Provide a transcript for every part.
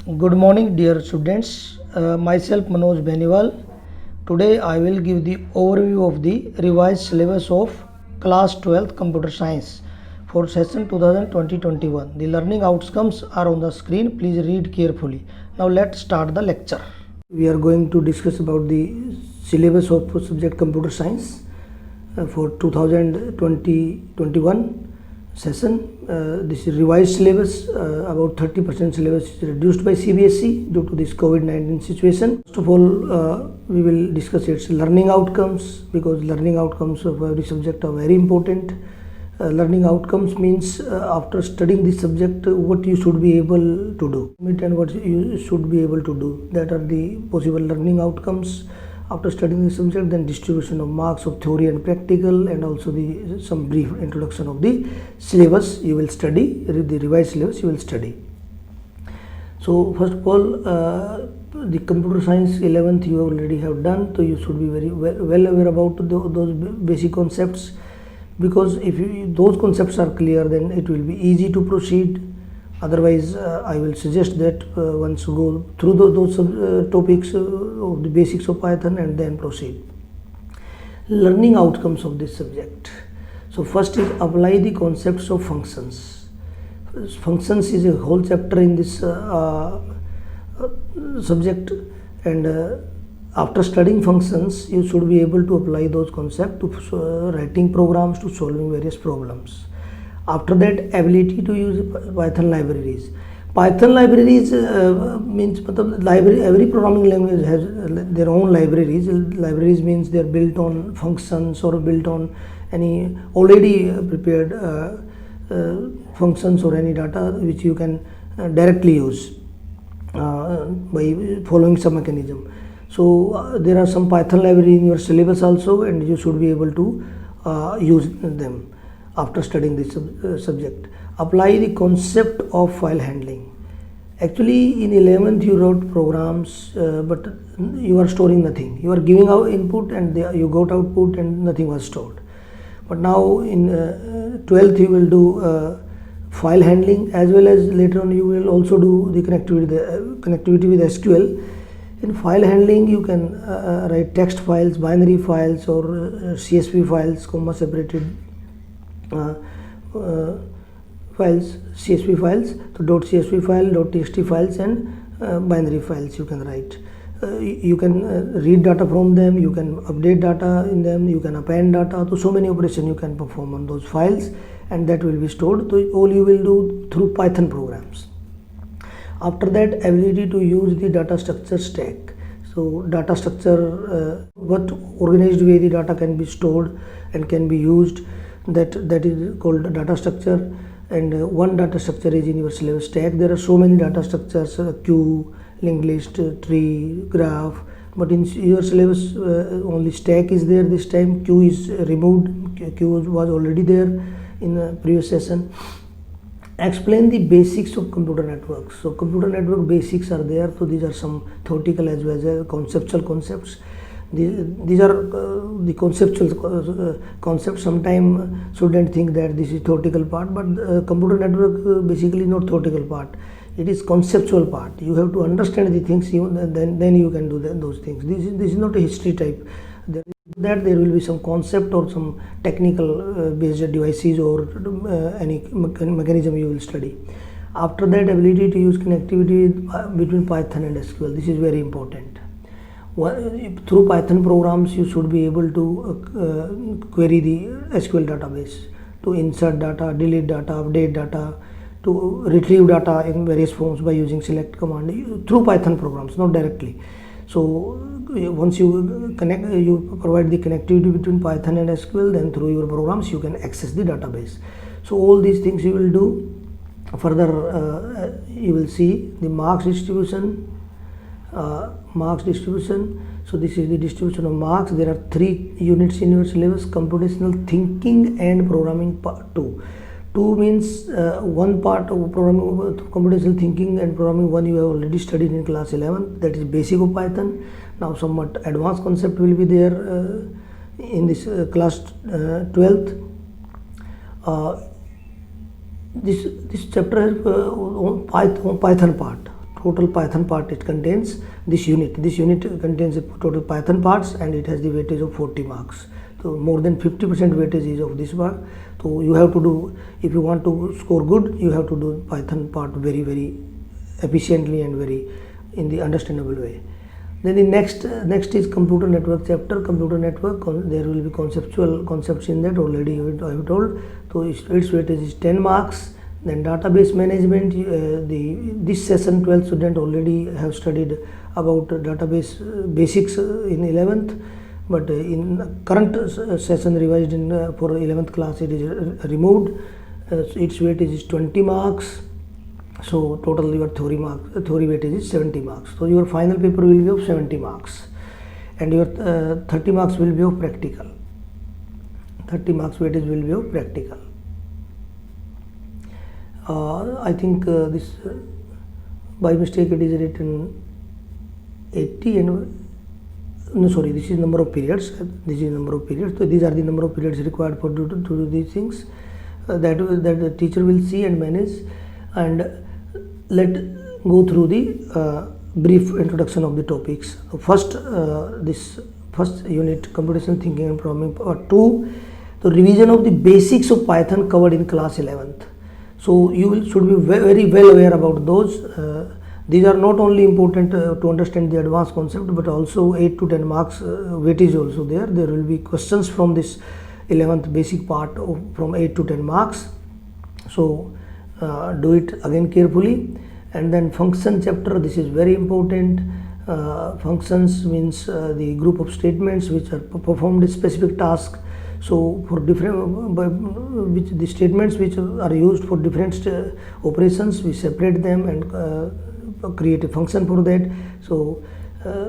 Good morning, dear students. Myself Manoj Beniwal. Today I will give the overview of the revised syllabus of class 12th computer science for session 2020-21. The learning outcomes are on the screen. Please read carefully. Now let's start the lecture. We are going to discuss about the syllabus of subject computer science for 2020-21 session. This is revised syllabus. About 30% syllabus is reduced by CBSE due to this COVID-19 situation. First of all, we will discuss its learning outcomes, because learning outcomes of every subject are very important. Learning outcomes means after studying this subject, what you should be able to do and what you should be able to do. That are the possible learning outcomes after studying the subject. Then distribution of marks of theory and practical, and also some brief introduction of the syllabus you will study, the revised syllabus you will study. So first of all, the computer science 11th you already have done, so you should be very well aware about those basic concepts, because if those concepts are clear, then it will be easy to proceed. Otherwise, I will suggest that once you go through those topics of the basics of Python and then proceed. Learning outcomes of this subject. So first is apply the concepts of functions. Functions is a whole chapter in this subject, and after studying functions, you should be able to apply those concepts to writing programs, to solving various problems. After that, ability to use Python libraries. Python libraries means every programming language has their own libraries. Libraries means they are built on functions or built on any already prepared functions or any data which you can directly use by following some mechanism. So there are some Python library in your syllabus also, and you should be able to use them after studying this subject. Apply the concept of file handling. Actually, in 11th you wrote programs, but you are storing nothing. You are giving out input and you got output and nothing was stored. But now in 12th you will do file handling, as well as later on you will also do the connectivity with SQL. In file handling, you can write text files, binary files, or CSV files, comma separated files, CSV files, so .csv file, .txt files, and binary files you can write. You can read data from them, you can update data in them, you can append data. So many operations you can perform on those files, and that will be stored. So all you will do through Python programs. After that, ability to use the data structure stack. So data structure, what organized way the data can be stored and can be used, that is called data structure. And one data structure is in your syllabus stack. There are so many data structures, queue, linked list, tree, graph, but in your syllabus only stack is there this time. Queue is removed. Queue was already there in the previous session. Explain the basics of computer networks. So computer network basics are there. So these are some theoretical as well as conceptual concepts. These are the conceptual concepts. Sometimes students think that this is theoretical part, but computer network basically not theoretical part. It is conceptual part. You have to understand the things, then you can do those things. This is not a history type. There will be some concept or some technical based devices or any mechanism you will study. After that, ability to use connectivity between Python and SQL. This is very important. Through Python programs, you should be able to query the SQL database, to insert data, delete data, update data, to retrieve data in various forms by using select command through Python programs, not directly. So once you provide the connectivity between Python and SQL, then through your programs you can access the database. So all these things you will do. Further, you will see the marks distribution. So this is the distribution of marks. There are 3 units in your syllabus: computational thinking and programming part 2. 2 means one part of programming, computational thinking and programming 1 you have already studied in class 11, that is basic of Python. Now somewhat advanced concept will be there in this class 12th. This chapter has Python part. total Python part it contains. This unit contains the total Python parts, and it has the weightage of 40 marks. So more than 50% weightage is of this part. So you have to do, if you want to score good, you have to do Python part very, very efficiently and very in the understandable way. Then the next is computer network chapter. Computer network, there will be concepts in that already I have told. So its weightage is 10 marks. Then database management, this session 12th student already have studied about database basics in 11th, but in current session revised in for 11th class it is removed. Its weightage is 20 marks. So total your theory weightage is 70 marks. So your final paper will be of 70 marks, and your 30 marks will be of practical. 30 marks weightage will be of practical. I think this by mistake it is written 80 and no, sorry, this is number of periods. This is number of periods. So these are the number of periods required for to do these things that the teacher will see and manage. And let go through the brief introduction of the topics. First, this first unit, computational thinking and programming. Part 2, the revision of the basics of Python covered in class 11th. So you should be very well aware about those. These are not only important to understand the advanced concept, but also 8 to 10 marks weightage also there. There will be questions from this 11th basic part from 8 to 10 marks. So do it again carefully. And then function chapter, this is very important. Functions means the group of statements which are performed a specific task. So for different the statements which are used for different operations, we separate them and create a function for that. So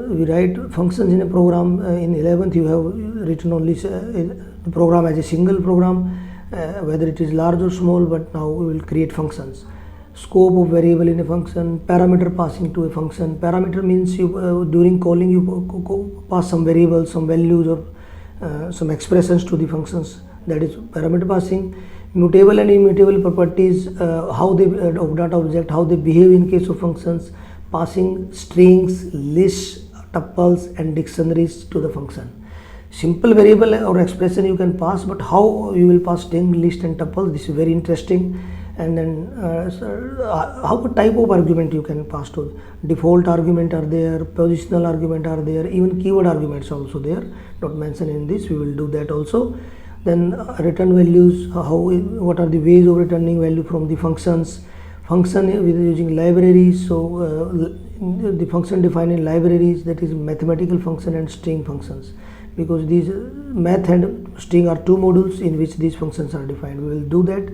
we write functions in a program. In 11th you have written only the program as a single program, whether it is large or small, but now we will create functions. Scope of variable in a function, parameter passing to a function. Parameter means you during calling you pass some variables, some values, or some expressions to the functions. That is parameter passing. Mutable and immutable properties, how they of data object, how they behave in case of functions. Passing strings, lists, tuples and dictionaries to the function. Simple variable or expression you can pass, but how you will pass string, list and tuple, this is very interesting. And then how type of argument you can pass to. Default argument are there, positional argument are there, even keyword arguments also there, not mentioned in this. We will do that also. Then return values, what are the ways of returning value from the functions. Function with using libraries. So the function defined in libraries, that is mathematical function and string functions, because these math and string are two modules in which these functions are defined. We will do that.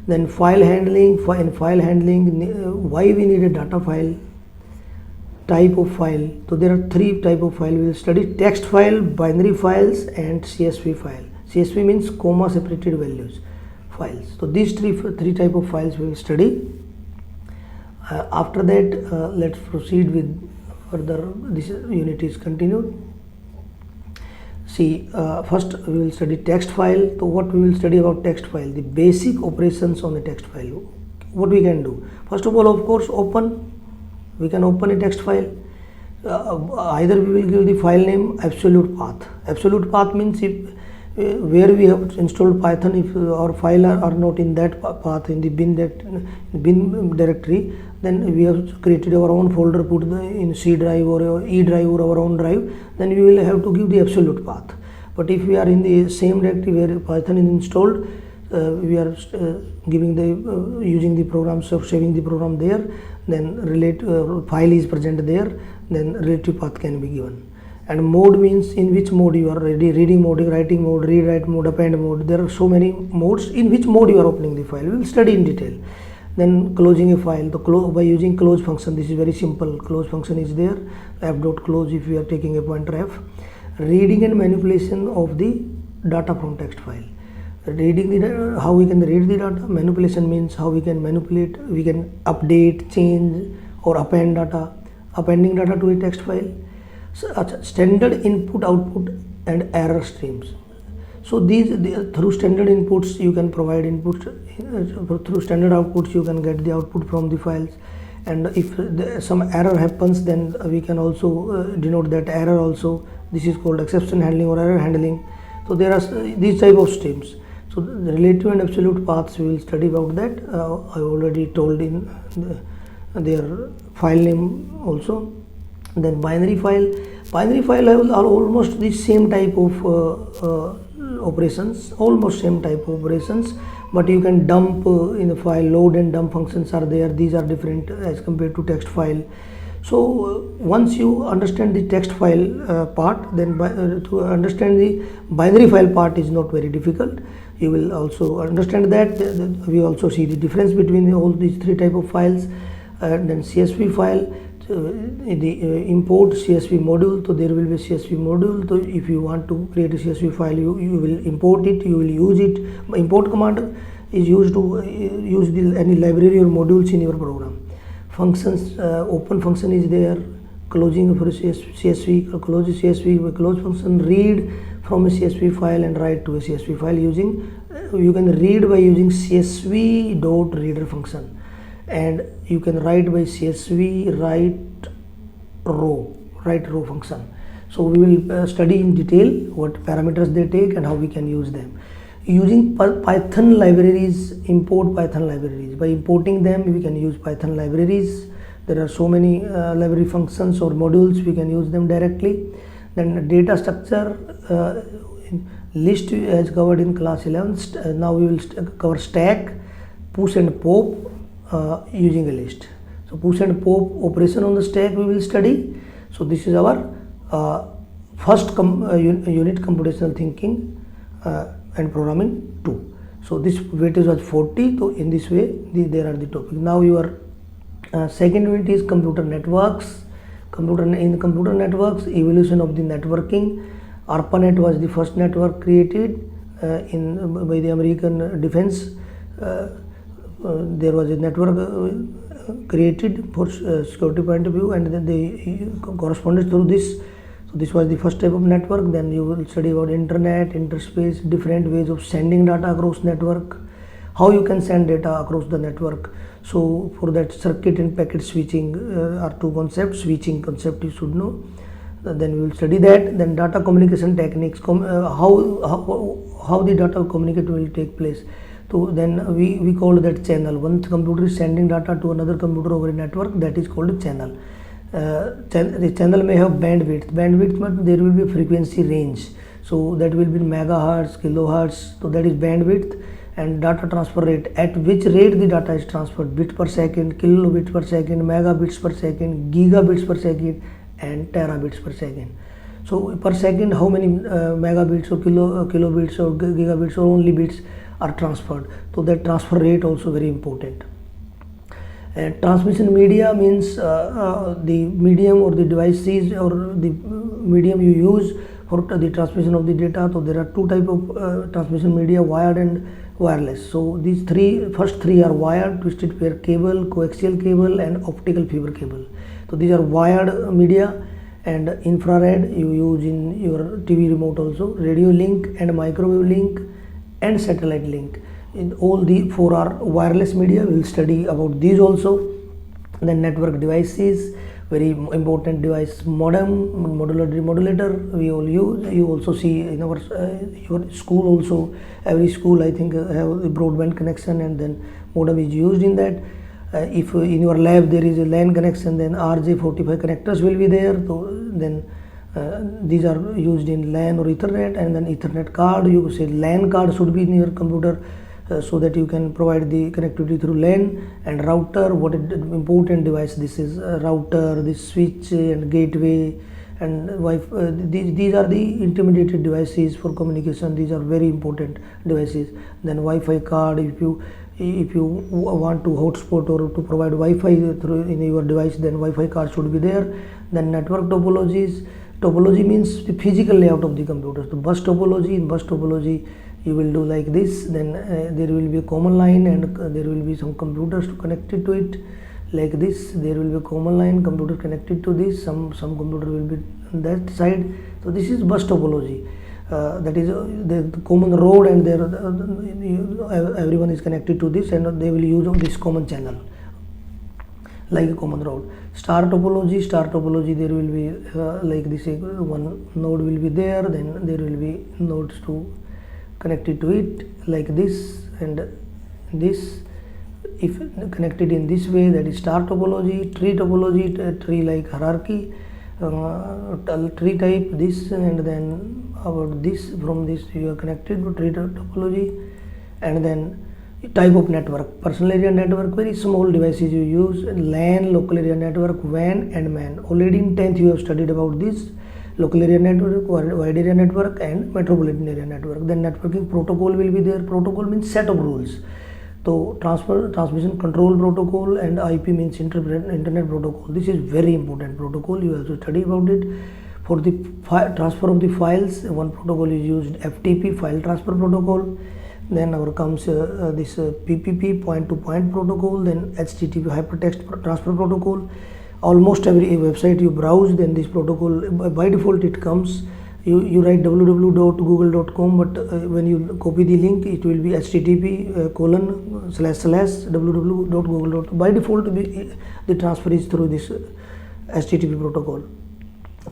Then file handling. In file handling, why we need a data file, type of file. So there are three type of file. We will study: text file, binary files and CSV file. CSV means comma separated values files. So these three type of files we will study. After that, let's proceed with further. This unit is continued. See, first we will study text file. So what we will study about text file? The basic operations on a text file. What we can do? First of all, of course, we can open a text file. Either we will give the file name absolute path. Absolute path means if where we have installed Python, if our file are not in that path, in the bin directory, then we have created our own folder, put in C drive or E drive or our own drive, then we will have to give the absolute path. But if we are in the same directory where Python is installed, we are giving the using the program, so saving the program there, then file is present there, then relative path can be given. And mode means in which mode you are reading mode, writing mode, rewrite mode, append mode. There are so many modes in which mode you are opening the file. We will study in detail. Then closing a file, by using close function. This is very simple. Close function is there. F.close if we are taking a pointer F. Reading and manipulation of the data from text file. Reading the data, how we can read the data. Manipulation means how we can manipulate. We can update, change or append data. Appending data to a text file. Standard input, output and error streams. So these through standard inputs you can provide inputs, through standard outputs you can get the output from the files. and if some error happens, then we can also denote that error also. This is called exception handling or error handling. So there are these type of streams. So the relative and absolute paths, we will study about that. I already told in their file name also. Then binary file are almost the same type of operations, almost same type of operations, but you can dump in the file. Load and dump functions are there. These are different as compared to text file. So once you understand the text file part, then to understand the binary file part is not very difficult. You will also understand that we also see the difference between all these three type of files. Then CSV file, the import CSV module. So there will be a CSV module. So if you want to create a CSV file, you will import it, you will use it. Import command is used to use any library or modules in your program. Functions, open function is there, closing for CSV, close CSV, close function, read from a CSV file and write to a CSV file using, you can read by using CSV dot reader function, and you can write by CSV write row function. So we will study in detail what parameters they take and how we can use them. Using Python libraries, import Python libraries. By importing them, we can use Python libraries. There are so many library functions or modules, we can use them directly. Then data structure, list as covered in class 11. Now we will cover stack, push and pop using a list. So push and pop operation on the stack we will study. So this is our first unit, computational thinking and programming 2. So this weightage was 40. So in this way there are the topics. Now your second unit is computer networks. In computer networks, evolution of the networking. ARPANET was the first network created by the American defense. There was a network created for security point of view, and then they corresponded through this. So this was the first type of network. Then you will study about internet, interspace, different ways of sending data across network, how you can send data across the network. So for that, circuit and packet switching are two concepts. Switching concept you should know. Then we will study that. Then data communication techniques, how the data communication will take place. So then we call that channel. One computer is sending data to another computer over a network, that is called a channel. The channel may have bandwidth means there will be a frequency range. So that will be megahertz, kilohertz. So that is bandwidth. And data transfer rate, at which rate the data is transferred, bit per second, kilobit per second, megabits per second, gigabits per second, and terabits per second. So per second, how many megabits or kilobits or gigabits or only bits are transferred. So that transfer rate also very important. And transmission media means the medium or the devices or the medium you use for the transmission of the data. So there are two type of transmission media, wired and wireless. So these first three are wired, twisted pair cable, coaxial cable, and optical fiber cable. So these are wired media. And infrared you use in your TV remote also, radio link and microwave link and satellite link. In all the four are wireless media. We will study about these also. Then network devices, very important device, modem, modulator we all use. You also see in our your school also, every school I think have a broadband connection, and then modem is used in that. If in your lab there is a LAN connection, then RJ45 connectors will be there. So then these are used in LAN or Ethernet. And then Ethernet card, you say LAN card should be in your computer so that you can provide the connectivity through LAN. And router, what an important device this is, router, this switch and gateway and Wi-Fi. These are the intermediate devices for communication. These are very important devices. Then Wi-Fi card, if you want to hotspot or to provide Wi-Fi through in your device, then Wi-Fi card should be there. Then network topologies. Topology means the physical layout of the computer. So bus topology, in bus topology you will do like this. Then there will be a common line, and there will be some computers connected to it like this. There will be a common line, computer connected to this, some computer will be on that side. So this is bus topology. That is the common road, and there everyone is connected to this, and they will use this common channel like a common route. Star topology, there will be like this, one node will be there, then there will be nodes to connected to it like this and this. If connected in this way, that is star topology. Tree topology, tree like hierarchy, tree type this, and then about this, from this you are connected to tree topology. And then type of network, personal area network, very small devices you use, LAN, local area network, WAN and MAN. Already in 10th you have studied about this, local area network, wide area network and metropolitan area network. Then networking protocol will be there. Protocol means set of rules. So transmission control protocol, and IP means internet protocol. This is very important protocol, you have to study about it. For the transfer of the files, one protocol is used, FTP, file transfer protocol. Then our comes this PPP, point to point protocol, then HTTP, hypertext transfer protocol. Almost every website you browse, then this protocol by default it comes. You write www.google.com, but when you copy the link, it will be http ://www.google.com. By default the transfer is through this HTTP protocol,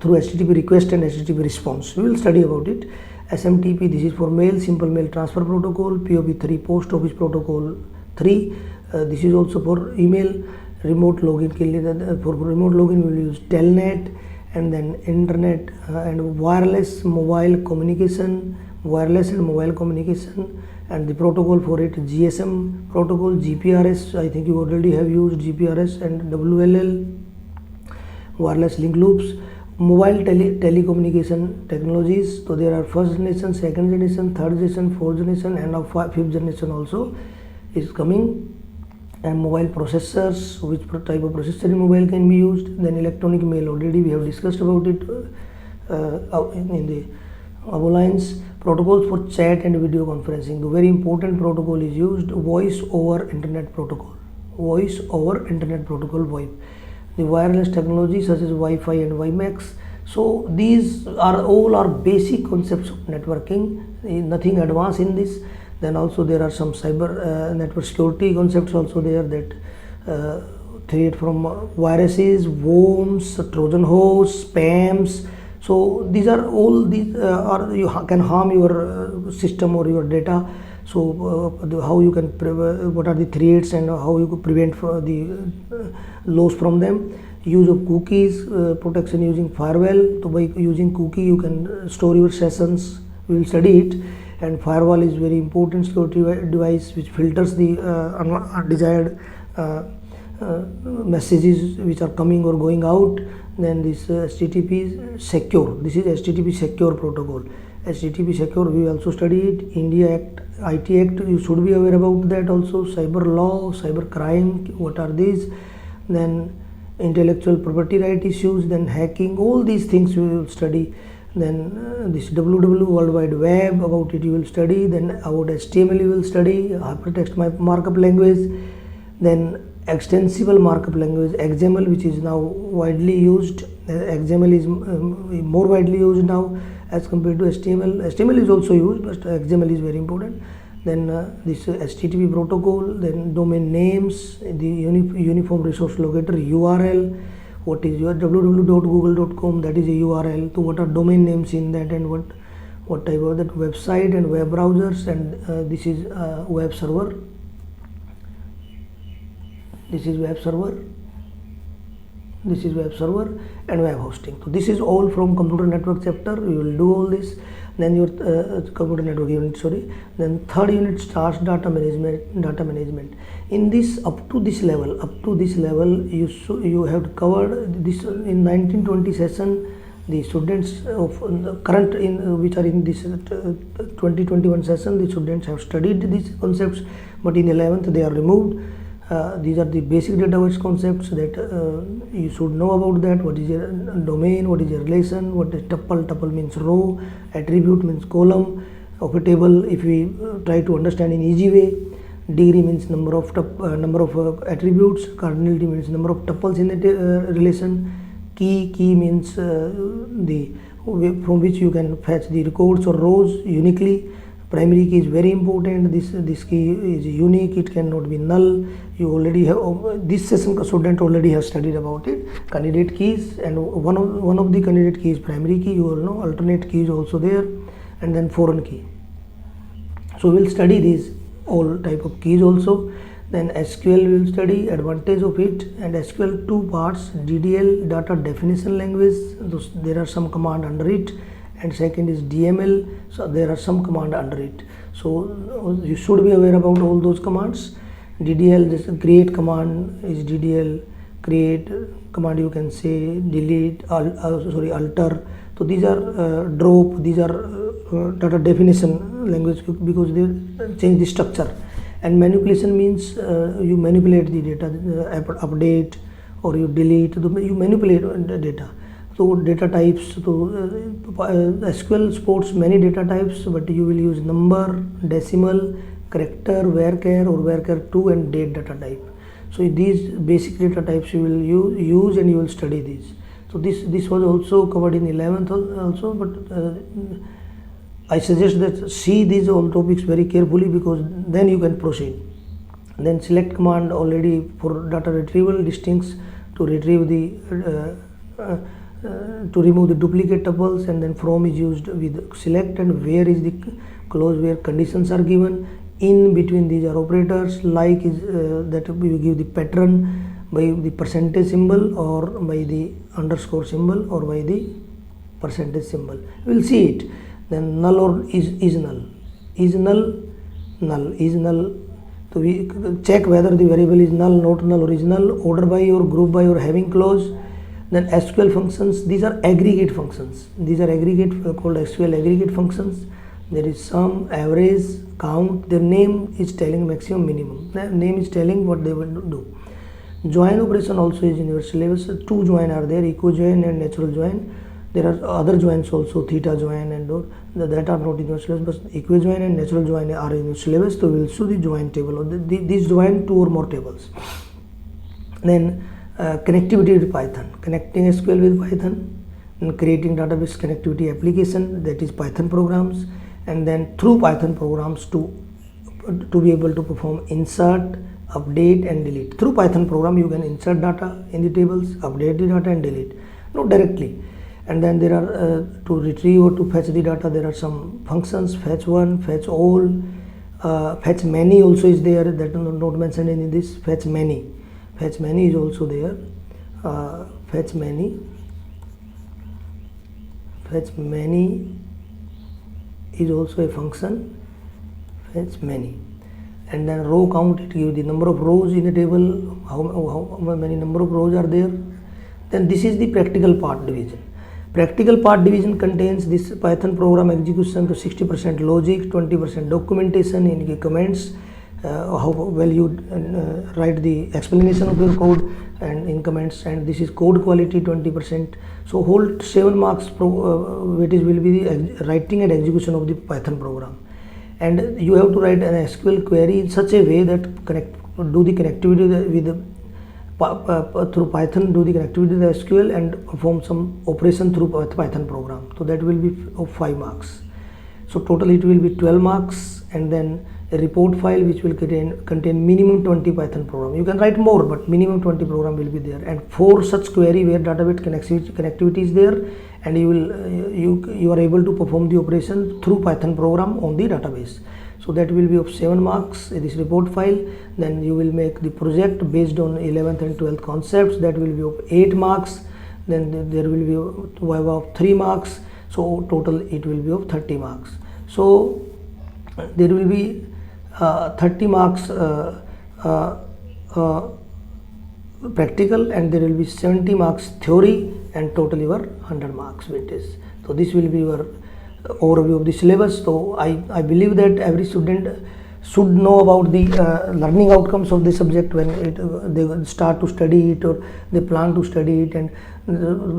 through HTTP request and HTTP response. We will study about it. SMTP, this is for mail, simple mail transfer protocol. POP3, post office protocol 3, this is also for email. Remote login के लिए, for remote login we will use telnet. And then internet and wireless mobile communication, and the protocol for it, GSM protocol, GPRS, I think you already have used GPRS, and WLL, wireless link loops. Mobile telecommunication technologies, so there are first generation, second generation, third generation, fourth generation, and now fifth generation also is coming. And mobile processors, which type of processor in mobile can be used. Then electronic mail, already we have discussed about it in the above lines. Protocols for chat and video conferencing, the very important protocol is used, voice over internet protocol, VoIP. The wireless technology such as Wi-Fi and WiMAX. So these are all basic concepts of networking, nothing advanced in this. Then also there are some cyber network security concepts also there, that create from viruses, worms, Trojan horse, spams. So these are all you can harm your system or your data. So how you can what are the threats and how you could prevent the loss from them. Use of cookies, protection using firewall. So by using cookie you can store your sessions. We will study it. And firewall is very important security device which filters the undesired messages which are coming or going out. Then this HTTP secure, this is HTTP secure protocol. HTTP secure, we also study it. India Act, IT Act, you should be aware about that also. Cyber law, cyber crime, what are these? Then intellectual property right issues, then hacking, all these things we will study. Then this WWW, World Wide Web, about it you will study. Then about HTML you will study, hypertext markup language. Then extensible markup language, XML, which is now widely used. XML is more widely used now as compared to HTML. HTML is also used, but XML is very important. Then this HTTP protocol, then domain names, the uniform resource locator, URL. What is your www.google.com, that is a URL. So what are domain names in that, and what type of that website and web browsers, and this is web server. This is web server. This is web server and web hosting. So this is all from computer network chapter. You will do all this. Then your computer network unit, sorry. Then third unit starts data management. In this up to this level, you have covered this in 1920 session. The students of current which are in this 2021 session, the students have studied these concepts, but in 11th they are removed. These are the basic database concepts that you should know about that. What is your domain, what is your relation, what is tuple, tuple means row, attribute means column of a table. If we try to understand in easy way, degree means number of attributes, cardinality means number of tuples in the relation, key means the from which you can fetch the records or rows uniquely, Primary key is very important. This key is unique, it cannot be null. You already have this session student already have studied about it. Candidate keys, and one of the candidate key is primary key. You all know alternate key is also there, and then foreign key. So we'll study these all type of keys also. Then SQL we will study advantage of it, and SQL two parts: DDL, data definition language. There are some command under it, and second is DML, so there are some command under it. So you should be aware about all those commands. DDL, this create command is DDL. Create command, you can say delete, alter. So these are drop, these are data definition language, because they change the structure. And manipulation means you manipulate the data, update, or you delete, you manipulate the data. So data types, so SQL supports many data types, but you will use number, decimal, character, varchar or varchar2, and date data type. So these basic data types you will use and you will study these. So this was also covered in 11th also, but I suggest that see these all topics very carefully, because then you can proceed. Then select command already for data retrieval, distinct to retrieve the to remove the duplicate tuples, and then from is used with select, and where is the clause where conditions are given. In between these are operators, like is that we give the pattern by the percentage symbol, or by the underscore symbol, or by the percentage symbol. We will see it. Then null or is null, is null, null, is null. So we check whether the variable is null, not null, or is null. Order by or group by or having clause. Then SQL functions, these are aggregate functions. These are aggregate called SQL aggregate functions. There is sum, average, count. Their name is telling maximum, minimum. Their name is telling what they will do. Join operation also is in your syllabus. Two join are there, echo join and natural join. There are other joins also, theta join and all that are not in your syllabus, but echo join and natural join are in your syllabus. So we will show the join table, or these join two or more tables. Then connectivity with Python, connecting SQL with Python, and creating database connectivity application, that is Python programs, and then through Python programs to be able to perform insert, update and delete. Through Python program you can insert data in the tables, update the data and delete, not directly. And then there are to retrieve or to fetch the data, there are some functions: fetch one, fetch all, fetch many also is there, that is not mentioned in this. Fetch many is also there. Fetch many is also a function. Fetch many. And then row count, it gives the number of rows in a table, how many number of rows are there. Then this is the practical part division. Practical part division contains this Python program execution to 60% logic, 20% documentation in the comments, how well you write the explanation of your code and in comments, and this is code quality 20%. So whole 7 marks weightage will be the writing and execution of the Python program. And you have to write an SQL query in such a way that do the connectivity with through Python, do the connectivity with the SQL and perform some operation through Python program. So that will be of 5 marks. So total it will be 12 marks, and then a report file which will contain minimum 20 Python program. You can write more, but minimum 20 program will be there, and 4 such query where database connectivity is there, and you are able to perform the operation through Python program on the database. So that will be of 7 marks, this report file. Then you will make the project based on 11th and 12th concepts, that will be of 8 marks. Then there will be Viva of 3 marks. So total it will be of 30 marks. So there will be 30 marks practical, and there will be 70 marks theory, and total your 100 marks weightage. So this will be your overview of the syllabus. So I believe that every student should know about the learning outcomes of the subject when they start to study it, or they plan to study it, and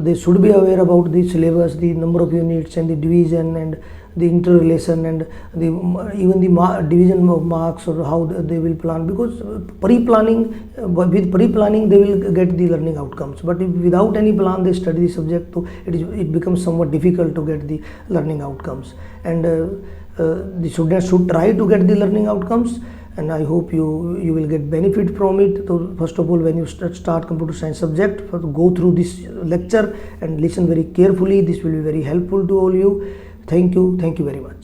they should be aware about the syllabus, the number of units and the division and the interrelation, and even the division of marks, or how they will plan, because with pre-planning they will get the learning outcomes, but if without any plan they study the subject, so it becomes somewhat difficult to get the learning outcomes. And The students should try to get the learning outcomes, and I hope you will get benefit from it. So first of all, when you start computer science subject, go through this lecture and listen very carefully. This will be very helpful to all you. Thank you very much.